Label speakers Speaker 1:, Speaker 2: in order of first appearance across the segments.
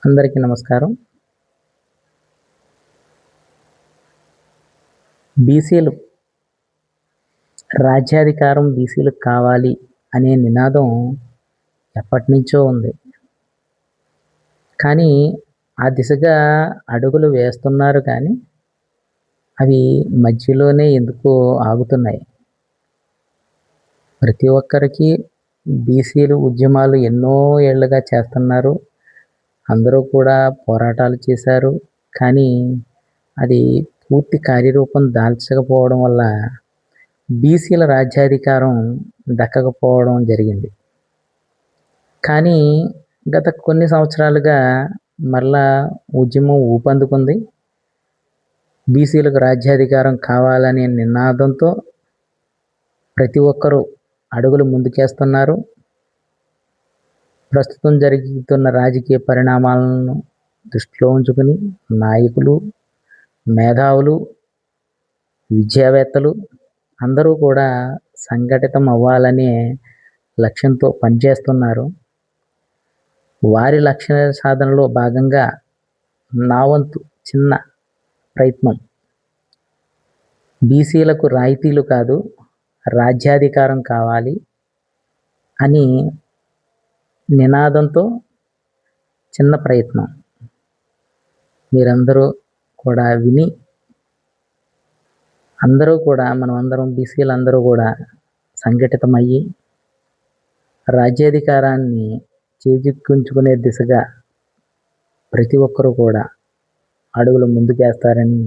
Speaker 1: అందరికీ నమస్కారం. బీసీలు రాజ్యాధికారం బీసీలకు కావాలి అనే నినాదం ఎప్పటినుంచో ఉంది. కానీ ఆ దిశగా అడుగులు వేస్తున్నారు కానీ అవి మధ్యలోనే ఎందుకో ఆగుతున్నాయి. ప్రతి ఒక్కరికి బీసీలు ఉద్యమాలు ఎన్నో ఏళ్లుగా చేస్తున్నారు. అందరూ కూడా పోరాటాలు చేశారు. కానీ అది పూర్తి కార్యరూపం దాల్చకపోవడం వల్ల బీసీల రాజ్యాధికారం దక్కకపోవడం జరిగింది. కానీ గత కొన్ని సంవత్సరాలుగా మరలా ఉద్యమం ఊపందుకుంది. బీసీలకు రాజ్యాధికారం కావాలనే నినాదంతో ప్రతి ఒక్కరూ అడుగులు ముందుకేస్తున్నారు. ప్రస్తుతం జరుగుతున్న రాజకీయ పరిణామాలను దృష్టిలో ఉంచుకుని నాయకులు, మేధావులు, విద్యావేత్తలు అందరూ కూడా సంఘటితం అవ్వాలనే లక్ష్యంతో పనిచేస్తున్నారు. వారి లక్ష్య సాధనలో భాగంగా నా వంతు చిన్న ప్రయత్నం బీసీలకు రాయితీలు కాదు రాజ్యాధికారం కావాలి అని నినాదంతో చిన్న ప్రయత్నం మీరందరూ కూడా విని అందరూ కూడా మనమందరం బీసీలందరూ కూడా సంఘటితమయ్యి రాజ్యాధికారాన్ని చేజిక్కించుకునే దిశగా ప్రతి ఒక్కరూ కూడా అడుగులు ముందుకేస్తారని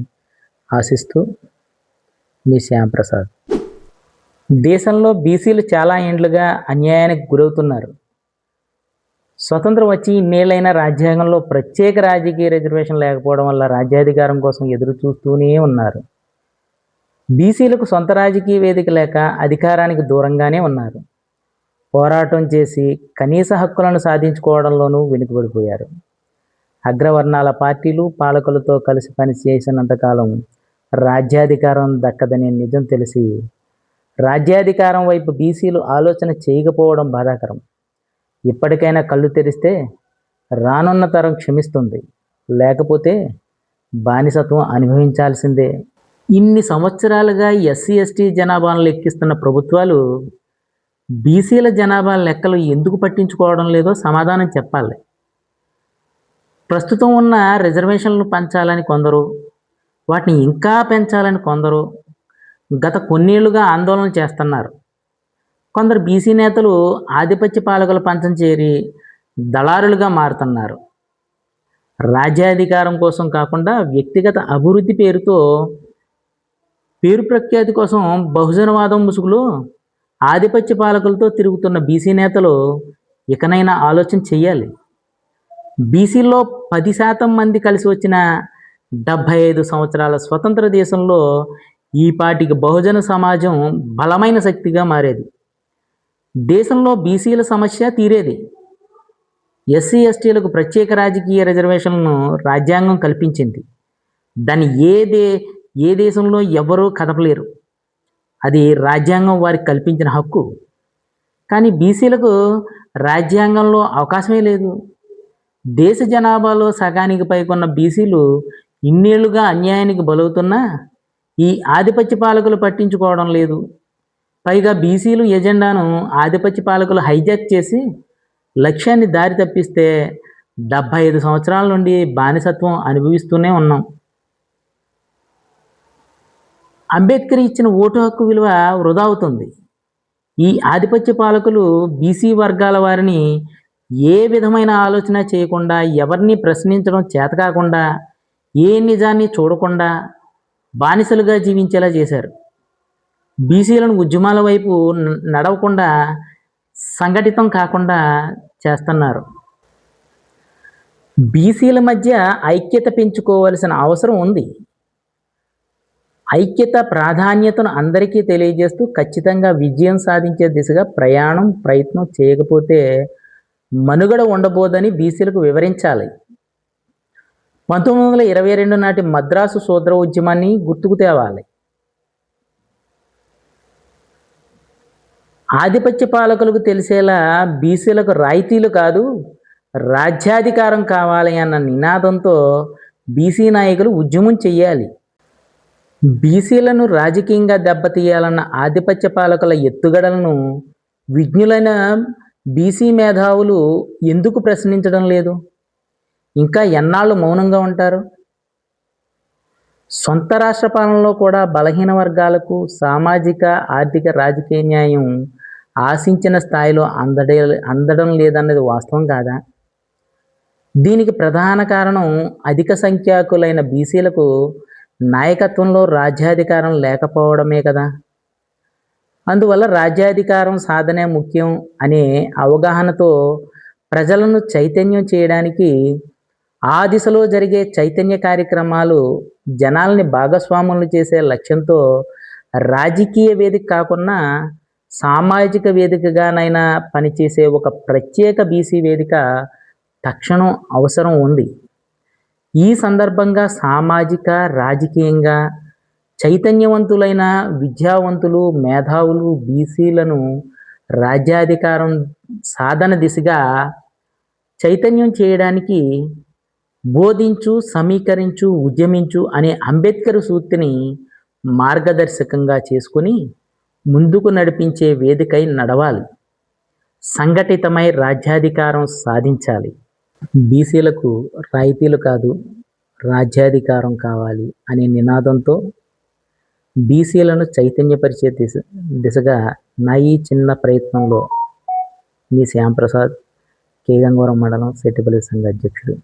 Speaker 1: ఆశిస్తూ మీ శ్యాంప్రసాద్. దేశంలో బీసీలు చాలా ఏండ్లుగా అన్యాయానికి గురవుతున్నారు. స్వతంత్రం వచ్చి ఇన్నేళ్ళైనా రాజ్యాంగంలో ప్రత్యేక రాజకీయ రిజర్వేషన్ లేకపోవడం వల్ల రాజ్యాధికారం కోసం ఎదురు చూస్తూనే ఉన్నారు. బీసీలకు సొంత రాజకీయ వేదిక లేక అధికారానికి దూరంగానే ఉన్నారు. పోరాటం చేసి కనీస హక్కులను సాధించుకోవడంలోనూ వెనుకబడిపోయారు. అగ్రవర్ణాల పార్టీలు పాలకులతో కలిసి పనిచేసినంతకాలం రాజ్యాధికారం దక్కదనే నిజం తెలిసి రాజ్యాధికారం వైపు బీసీలు ఆలోచన చేయకపోవడం బాధాకరం. ఇప్పటికైనా కళ్ళు తెరిస్తే రానున్న తరం క్షమిస్తుంది, లేకపోతే బానిసత్వం అనుభవించాల్సిందే. ఇన్ని సంవత్సరాలుగా ఎస్సీ ఎస్టీ జనాభాను లెక్కిస్తున్న ప్రభుత్వాలు బీసీల జనాభా లెక్కలు ఎందుకు పట్టించుకోవడం లేదో సమాధానం చెప్పాలి. ప్రస్తుతం ఉన్న రిజర్వేషన్లు పెంచాలని కొందరు, వాటిని ఇంకా పెంచాలని కొందరు గత కొన్నేళ్లుగా ఆందోళన చేస్తున్నారు. కొందరు బీసీ నేతలు ఆధిపత్య పాలకుల పంచం చేరి దళారులుగా మారుతున్నారు. రాజ్యాధికారం కోసం కాకుండా వ్యక్తిగత అభివృద్ధి పేరుతో పేరు ప్రఖ్యాతి కోసం బహుజనవాదం ముసుగులో ఆధిపత్య పాలకులతో తిరుగుతున్న బీసీ నేతలు ఇకనైనా ఆలోచన చెయ్యాలి. బీసీలో 10% మంది కలిసి వచ్చిన 75 సంవత్సరాల స్వతంత్ర దేశంలో ఈ పాటికి బహుజన సమాజం బలమైన శక్తిగా మారేది. దేశంలో బీసీల సమస్య తీరేది. ఎస్సీ ఎస్టీలకు ప్రత్యేక రాజకీయ రిజర్వేషన్లను రాజ్యాంగం కల్పించింది. దాన్ని ఏ దేశంలో ఎవరూ కదపలేరు. అది రాజ్యాంగం వారికి కల్పించిన హక్కు. కానీ బీసీలకు రాజ్యాంగంలో అవకాశమే లేదు. దేశ జనాభాలో సగానికి పైకొన్న బీసీలు ఇన్నేళ్లుగా అన్యాయానికి బలవుతున్నా ఈ ఆధిపత్య పాలకులు పట్టించుకోవడం లేదు. పైగా బీసీలు ఎజెండాను ఆధిపత్య పాలకులు హైజాక్ చేసి లక్ష్యాన్ని దారి తప్పిస్తే 75 సంవత్సరాల నుండి బానిసత్వం అనుభవిస్తూనే ఉన్నాం. అంబేద్కర్ ఇచ్చిన ఓటు హక్కు విలువ వృధా అవుతుంది. ఈ ఆధిపత్య పాలకులు బీసీ వర్గాల వారిని ఏ విధమైన ఆలోచన చేయకుండా, ఎవరిని ప్రశ్నించడం చేతకాకుండా, ఏ నిజాన్ని చూడకుండా బానిసలుగా జీవించేలా చేశారు. బీసీలను ఉద్యమాల వైపు నడవకుండా, సంఘటితం కాకుండా చేస్తున్నారు. బీసీల మధ్య ఐక్యత పెంచుకోవాల్సిన అవసరం ఉంది. ఐక్యత ప్రాధాన్యతను అందరికీ తెలియజేస్తూ ఖచ్చితంగా విజయం సాధించే దిశగా ప్రయత్నం చేయకపోతే మనుగడ ఉండబోదని బీసీలకు వివరించాలి. 1922 నాటి మద్రాసు శూద్ర ఉద్యమాన్ని గుర్తుకు తేవాలి. ఆధిపత్య పాలకులకు తెలిసేలా బీసీలకు రాయితీలు కాదు రాజ్యాధికారం కావాలి అన్న నినాదంతో బీసీ నాయకులు ఉద్యమం చెయ్యాలి. బీసీలను రాజకీయంగా దెబ్బతీయాలన్న ఆధిపత్య పాలకుల ఎత్తుగడలను విజ్ఞులైన బీసీ మేధావులు ఎందుకు ప్రశ్నించడం లేదు? ఇంకా ఎన్నాళ్ళు మౌనంగా ఉంటారు? సొంత రాష్ట్ర పాలనలో కూడా బలహీన వర్గాలకు సామాజిక, ఆర్థిక, రాజకీయ న్యాయం ఆశించిన స్థాయిలో అందడం లేదన్నది వాస్తవం కాదా? దీనికి ప్రధాన కారణం అధిక సంఖ్యాకులైన బీసీలకు నాయకత్వంలో రాజ్యాధికారం లేకపోవడమే కదా. అందువల్ల రాజ్యాధికారం సాధనే ముఖ్యం అనే అవగాహనతో ప్రజలను చైతన్యం చేయడానికి ఆ దిశలో జరిగే చైతన్య కార్యక్రమాలు జనాల్ని భాగస్వాములను చేసే లక్ష్యంతో రాజకీయ వేదిక కాకుండా సామాజిక వేదికగానైనా పనిచేసే ఒక ప్రత్యేక బీసీ వేదిక తక్షణం అవసరం ఉంది. ఈ సందర్భంగా సామాజిక, రాజకీయంగా చైతన్యవంతులైన విద్యావంతులు, మేధావులు బీసీలను రాజ్యాధికారం సాధన దిశగా చైతన్యం చేయడానికి బోధించు, సమీకరించు, ఉద్యమించు అనే అంబేద్కర్ సూక్తిని మార్గదర్శకంగా చేసుకుని ముందుకు నడిపించే వేదికై నడవాలి. సంఘటితమై రాజ్యాధికారం సాధించాలి. బీసీలకు రాయితీలు కాదు, రాజ్యాధికారం కావాలి అనే నినాదంతో బీసీలను చైతన్యపరిచే దిశగా నా ఈ చిన్న ప్రయత్నంలో మీ శ్యాంప్రసాద్, కే గంగవరం మండలం సెట్టిపల్లి సంఘ అధ్యక్షుడు.